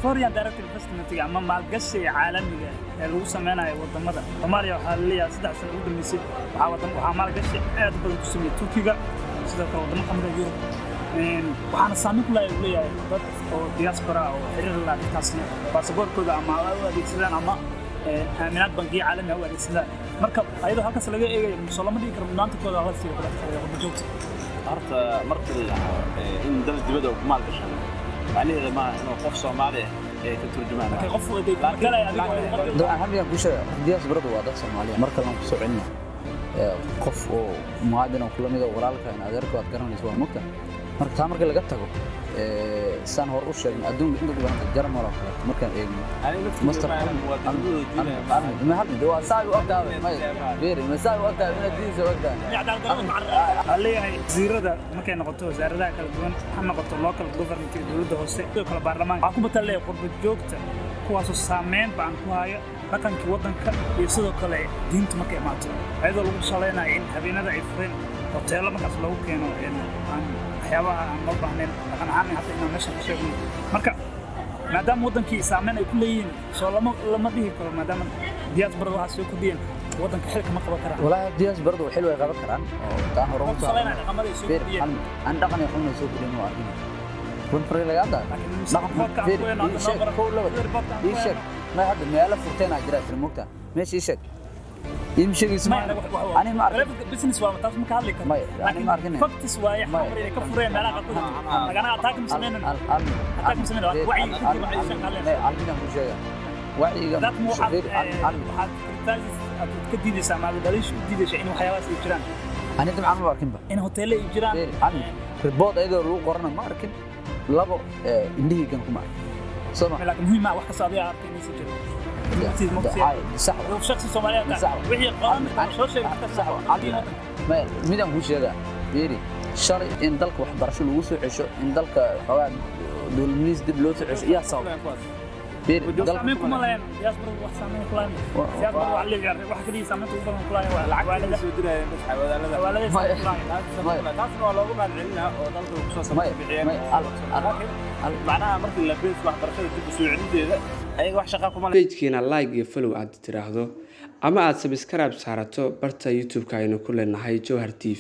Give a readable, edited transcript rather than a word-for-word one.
foreign direct investment ama maalgashi caalamiga ee lagu sameeyo wadamada Soomaaliya waxa la leeyahay 3 sano ugu dambeysay waxa maalgashi aad badan ku sameeyay Turkiga sidoo kale wadamo kamid ah Yurub waxaana saameyn ku leeyahay dad oo diaspora oo xiriir la taasina baasaboorkooda ama adeegsadaan ama aaminaad bangiga caalami ah oo adeegsadaan marka ayadoo halkaas laga eegayo muslimiinta kala maantooda la sii wada joogto horta markii in dal dibadda ku maalgashan macnaheedu ma inuu qof Soomaali ah ka turjumaan qof kale adiga waxaan ku sheegay diaspora waa dad Soomaali marka la ku soo celino qof oo muwaadin oo kula mid ah walaalka in adeerku aad garanayso waa mugta marka laga tago san hor u sheegay adduunka inta badan Jarmal oo kale markaan eegno master ma hadda waa saay u agtaa beeri ma saay u agtaa in diinta u agtaa alleeyahay wasiirada markay noqoto wasaaradaha kala duwan ha noqoto local government dawladda hoose iyo kala baarlamaanka waxa ku batalay qurba joogta kuwaas oo saameyn baan ku hayo dhaqanka wadanka iyo sidoo kale diinta markay imaato ayadoo lagu saleynayo in habeenada ay fureen hoteelo markaas lagu keeno waxyaabaha aan loo baahnayn dhaqan ahaan hadda inaan meesha ka sheegno marka maadaama wadankii saameyn ay ku leeyihiin soo lama dhihi karo maadaama diaspora waxa soo kordhiyeen wadanka xilka ma qaban karaan walaa diaspora waxay way qaban karaan oo taa hore u saleynayo dhaqamada ay soo kordhiyeen aan dhaqan ay xun soo kordhiyeen waa arkin kun farqi laga hadda dhaqan ما هذا ما يلا فرتين أجرا في المكتب ماشي شك يمشي اسمه أنا ما أعرف بزنس وما تعرف مكان لك أنا ما أعرف فقط سوايع حمري كفرين لا أقول أنا أعطاك مسنين أعطاك مسنين وعي عالمين أقول شيء وعي ذات مو حد كديد سامع بدلش كديد شيء إنه حيوان يجران أنا تبع عمرو أركن بقى إنه هوتيل يجران رباط أيضا لو قرنا ما أركن لابو إنديه كان كمان لكن مهم ما واحد صادق عارفين يسجل صح وشخص سومالي وحي قانون شو شيء صح ما ميدان هو شيء بيري شرع إن دلك واحد برشو الوسع عشو إن دلك حواد دول الناس دبلو تعيش يا صاحب بيري دلك منكم الله يصبر وحسامين كلام يصبر وعلي جار واحد كذي سامين تقبل كلام ولا لا سودنا بس ولا تاسنا ولا قوم علينا ودلك خصوصا معناها markii la bees wax barashada dib u soo celinteeda ayaga wax shaqo kuma page-keena like iyo follow aad tiraahdo ama aad subscribe saarato barta YouTube-ka aynu ku leenahay Jawhar TV